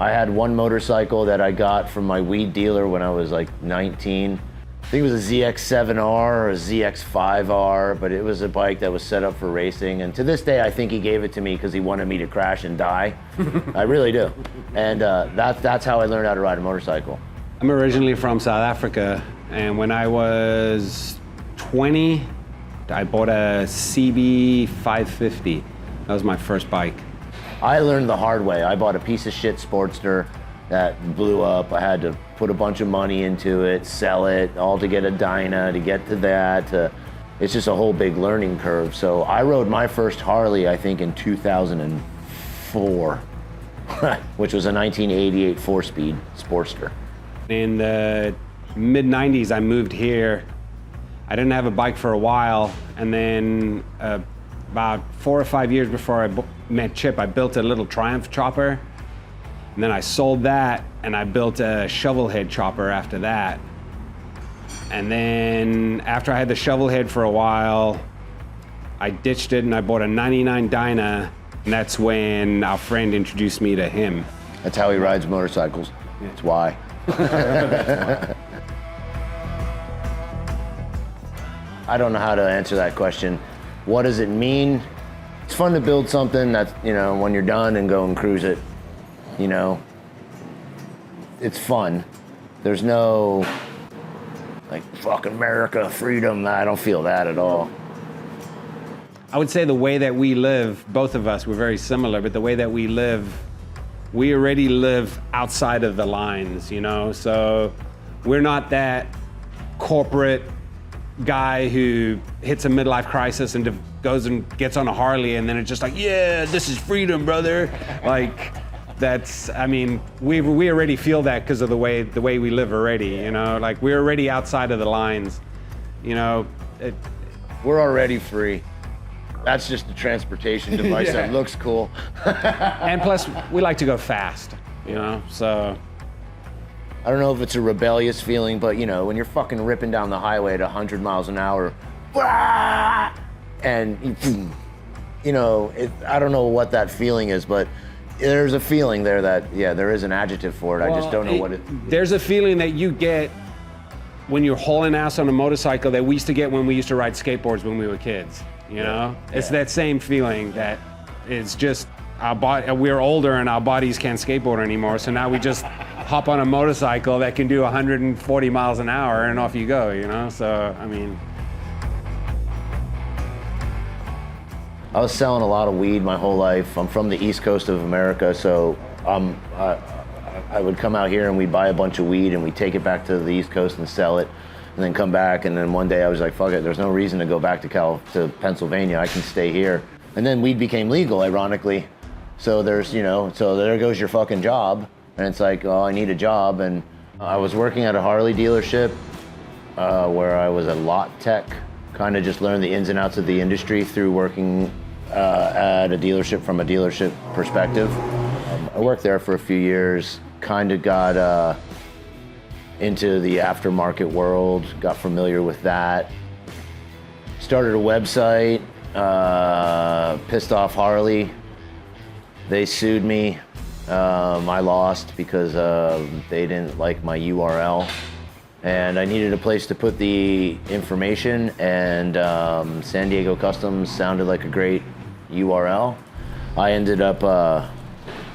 I had one motorcycle that I got from my weed dealer when I was like 19. I think it was a ZX7R or a ZX5R, but it was a bike that was set up for racing. And to this day, I think he gave it to me because he wanted me to crash and die. I really do. And that's how I learned how to ride a motorcycle. I'm originally from South Africa, and when I was 20, I bought a CB 550. That was my first bike. I learned the hard way. I bought a piece of shit Sportster that blew up. I had to put a bunch of money into it, sell it, all to get a Dyna, to get to that. It's just a whole big learning curve. So I rode my first Harley, I think, in 2004, which was a 1988 4-speed Sportster. In the mid-90s, I moved here. I didn't have a bike for a while, and then about 4 or 5 years before I met Chip, I built a little Triumph chopper, and then I sold that, and I built a shovel head chopper after that. And then after I had the shovel head for a while, I ditched it and I bought a 99 Dyna, and that's when our friend introduced me to him. That's how he rides motorcycles. That's why. I don't know how to answer that question. What does it mean? It's fun to build something that, you know, when you're done and go and cruise it, you know, it's fun. There's no, like, fuck America, freedom. I don't feel that at all. I would say the way that we live, both of us, we're very similar, but the way that we live, we already live outside of the lines, you know? So we're not that corporate guy who hits a midlife crisis and goes and gets on a Harley and then it's just like, yeah, this is freedom, brother. Like, that's, I mean, we already feel that because of the way we live already, you know? Like, we're already outside of the lines, you know? We're already free. That's just a transportation device Yeah. that looks cool. And plus, we like to go fast, you know, so. I don't know if it's a rebellious feeling, but you know, when you're fucking ripping down the highway at 100 miles an hour, and you know, I don't know what that feeling is, but there's a feeling there that, yeah, there is an adjective for it. I just don't know what it is. There's a feeling that you get when you're hauling ass on a motorcycle that we used to get when we used to ride skateboards when we were kids. You know, it's that same feeling that it's just we're older and our bodies can't skateboard anymore. So now we just hop on a motorcycle that can do 140 miles an hour and off you go, you know? So, I mean. I was selling a lot of weed my whole life. I'm from the East Coast of America, so I would come out here and we'd buy a bunch of weed and we'd take it back to the East Coast and sell it. And then come back, and then one day I was like, fuck it, there's no reason to go back to Pennsylvania, I can stay here. And then weed became legal, ironically. So there's, you know, so there goes your fucking job. And it's like, oh, I need a job. And I was working at a Harley dealership where I was a lot tech, kind of just learned the ins and outs of the industry through working at a dealership from a dealership perspective. I worked there for a few years, kind of got into the aftermarket world, got familiar with that. Started a website, pissed off Harley. They sued me. I lost because they didn't like my URL. And I needed a place to put the information, and San Diego Customs sounded like a great URL. I ended up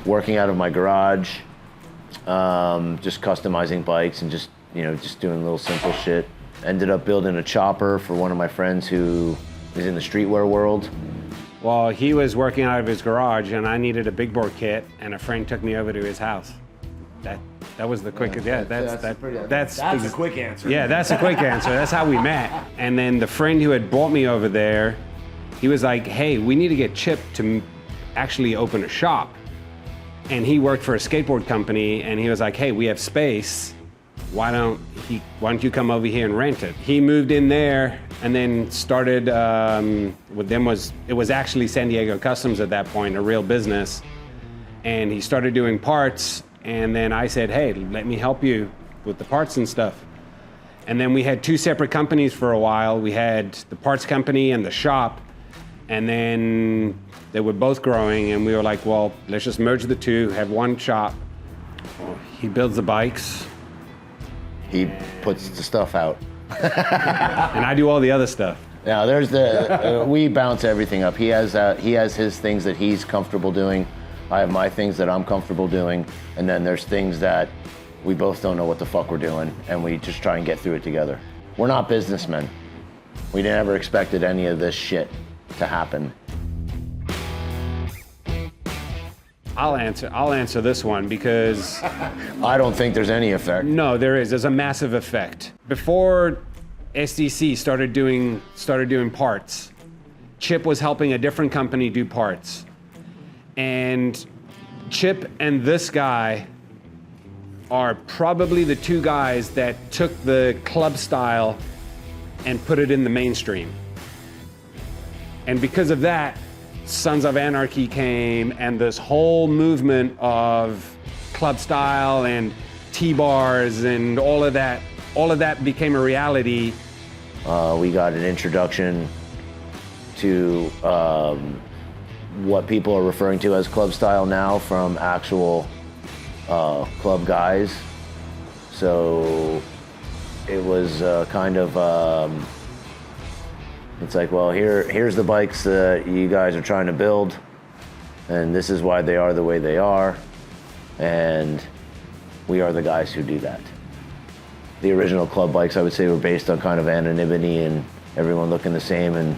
working out of my garage, just customizing bikes and just doing little simple shit. Ended up building a chopper for one of my friends who is in the streetwear world. Well, he was working out of his garage and I needed a big bore kit, and a friend took me over to his house. That was the quickest, that's a quick answer. Yeah, that's a quick answer. That's how we met. And then the friend who had brought me over there, he was like, hey, we need to get Chip to actually open a shop. And he worked for a skateboard company, and he was like, hey, we have space. Why don't you come over here and rent it? He moved in there and then started with them. It was actually San Diego Customs at that point, a real business. And he started doing parts, and then I said, hey, let me help you with the parts and stuff. And then we had two separate companies for a while. We had the parts company and the shop, and then they were both growing, and we were like, well, let's just merge the two, have one shop. he builds the bikes. He puts the stuff out. And I do all the other stuff. Now there's we bounce everything up. He has his things that he's comfortable doing. I have my things that I'm comfortable doing. And then there's things that we both don't know what the fuck we're doing, and we just try and get through it together. We're not businessmen. We never expected any of this shit to happen. I'll answer this one because I don't think there's any effect. no, there is. There's a massive effect. Before SDC started doing parts, Chip was helping a different company do parts. And Chip and this guy are probably the two guys that took the club style and put it in the mainstream. And because of that, Sons of Anarchy came, and this whole movement of club style and T-bars and all of that became a reality. We got an introduction to what people are referring to as club style now from actual club guys. So it was kind of, it's like, well, here's the bikes that you guys are trying to build, and this is why they are the way they are, and we are the guys who do that. The original club bikes, I would say, were based on kind of anonymity and everyone looking the same, and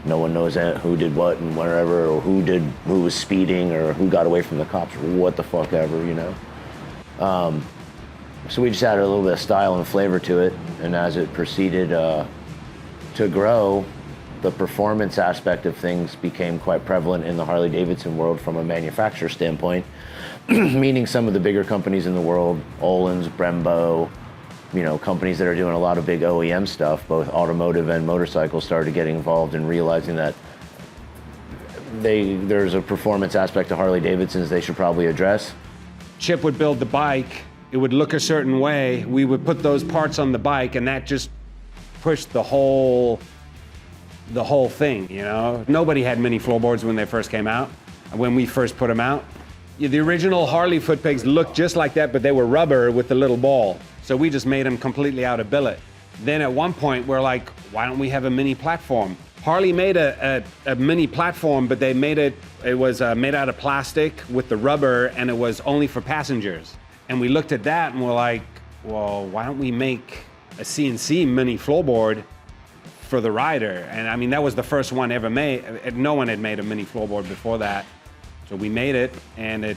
no one knows who did what and wherever, or who was speeding, or who got away from the cops, or what the fuck ever, you know. So we just added a little bit of style and flavor to it, and as it proceeded to grow, the performance aspect of things became quite prevalent in the Harley-Davidson world from a manufacturer standpoint, meaning some of the bigger companies in the world, Olin's, Brembo, you know, companies that are doing a lot of big OEM stuff, both automotive and motorcycles, started getting involved in realizing that there's a performance aspect to Harley-Davidsons they should probably address. Chip would build the bike, it would look a certain way, we would put those parts on the bike, and that just pushed the whole thing, you know? Nobody had mini floorboards when they first came out, when we first put them out. The original Harley foot pegs looked just like that, but they were rubber with the little ball. So we just made them completely out of billet. Then at one point, we're like, why don't we have a mini platform? Harley made a mini platform, but they made it was made out of plastic with the rubber, and it was only for passengers. And we looked at that and we're like, well, why don't we make a CNC mini floorboard for the rider? And I mean, that was the first one ever made. No one had made a mini floorboard before that. So we made it, and it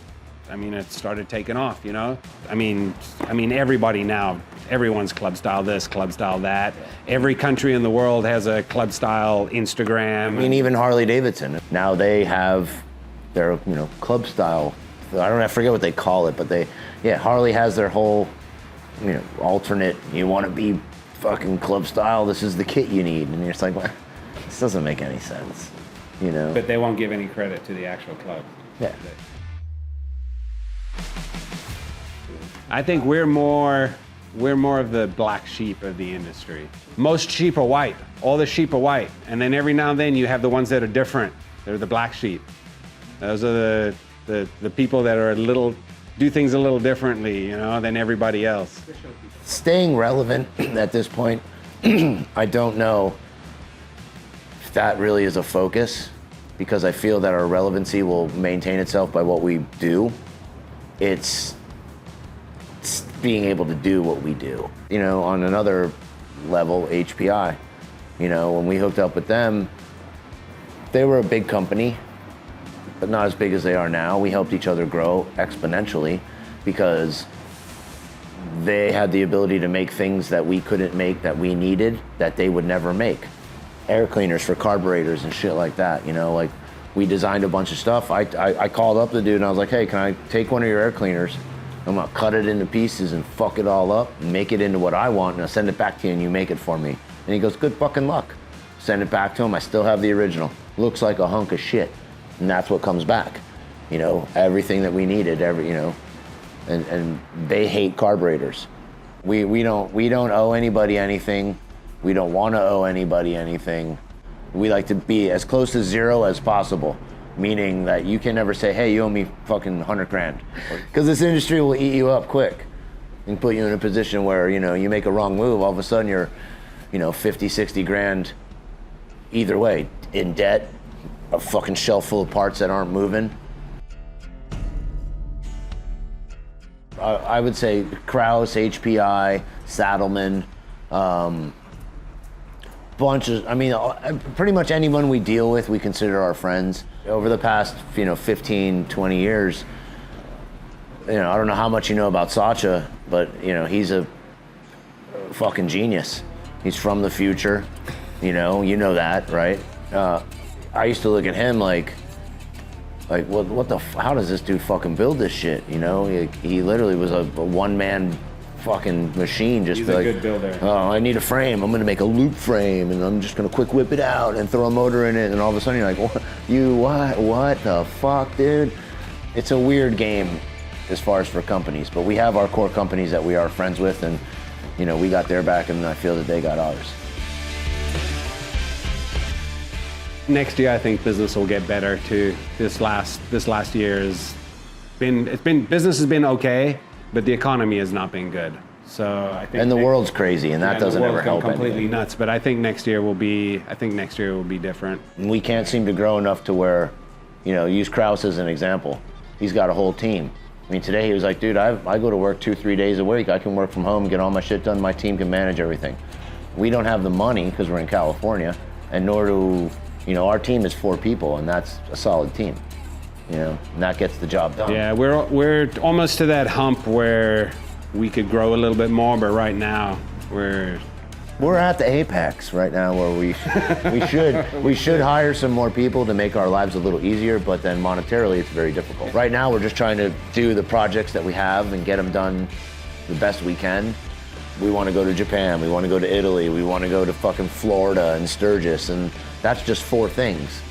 started taking off, you know? I mean, everybody now, everyone's club style this, club style that. Every country in the world has a club style Instagram. I mean, even Harley-Davidson. Now they have their, you know, club style. I forget what they call it, but Harley has their whole, you know, alternate, you want to be fucking club style, this is the kit you need. And you're just like, well, this doesn't make any sense, you know? But they won't give any credit to the actual club. Yeah. I think we're more of the black sheep of the industry. Most sheep are white. All the sheep are white. And then every now and then you have the ones that are different. They're the black sheep. Those are the people that are do things a little differently, you know, than everybody else. Staying relevant at this point, I don't know if that really is a focus, because I feel that our relevancy will maintain itself by what we do. It's being able to do what we do. You know, on another level, HPI, you know, when we hooked up with them, they were a big company, but not as big as they are now. We helped each other grow exponentially because they had the ability to make things that we couldn't make, that we needed, that they would never make. Air cleaners for carburetors and shit like that, you know, like we designed a bunch of stuff. I called up the dude and I was like, hey, can I take one of your air cleaners? I'm gonna cut it into pieces and fuck it all up and make it into what I want, and I'll send it back to you and you make it for me. And he goes, good fucking luck. Send it back to him, I still have the original. Looks like a hunk of shit. And that's what comes back. You know, everything that we needed, you know, and they hate carburetors. We don't owe anybody anything. We don't want to owe anybody anything. We like to be as close to zero as possible. meaning that you can never say, hey, you owe me fucking 100 grand. Because this industry will eat you up quick and put you in a position where, you know, you make a wrong move, all of a sudden you're, you know, 50, 60 grand either way, in debt, a fucking shelf full of parts that aren't moving. I would say Kraus, HPI, Saddleman, bunches. I mean, pretty much anyone we deal with, we consider our friends. Over the past, you know, 15, 20 years, you know, I don't know how much you know about Sacha, but, you know, he's a fucking genius. He's from the future, you know that, right? I used to look at him like what the, how does this dude fucking build this shit, you know? He literally was a one-man fucking machine. Just He's be a like, good builder. Oh, I need a frame. I'm gonna make a loop frame, and I'm just gonna quick whip it out and throw a motor in it, and all of a sudden you're like, what the fuck, dude? It's a weird game as far as for companies, but we have our core companies that we are friends with, and you know, we got their back, and I feel that they got ours. Next year, I think business will get better too. This last year business has been okay, but the economy has not been good. So I think, and the world's crazy, and that doesn't ever help. Completely anything. nuts. But I think next year will be different. We can't seem to grow enough to where, you know, use Kraus as an example. He's got a whole team. I mean, today he was like, dude, I go to work 2-3 days a week. I can work from home, get all my shit done. My team can manage everything. We don't have the money because we're in California, and nor do, you know, our team is 4 people, and that's a solid team, you know, and that gets the job done. Yeah, we're almost to that hump where we could grow a little bit more, but right now we're at the apex right now where we should hire some more people to make our lives a little easier, but then monetarily it's very difficult. Right now we're just trying to do the projects that we have and get them done the best we can. We want to go to Japan, we want to go to Italy, we want to go to fucking Florida and Sturgis, and that's just 4 things.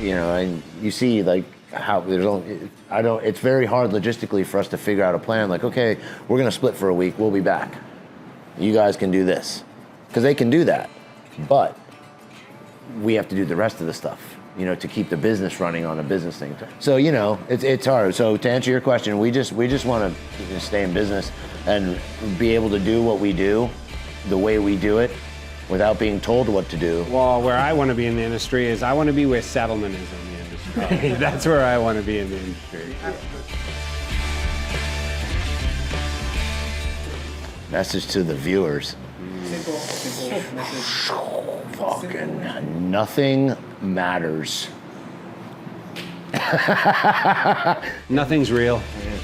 You know, and you see like how there's only, it's very hard logistically for us to figure out a plan. Like, okay, we're gonna split for a week, we'll be back. You guys can do this. Because they can do that, but we have to do the rest of the stuff, you know, to keep the business running on a business thing. So, you know, it's hard. So to answer your question, we just want to stay in business and be able to do what we do, the way we do it, without being told what to do. Well, where I want to be in the industry is I want to be where Saddleman is in the industry. That's where I want to be in the industry. Message to the viewers. Simple message. Fucking nothing matters. Nothing's real. Yeah.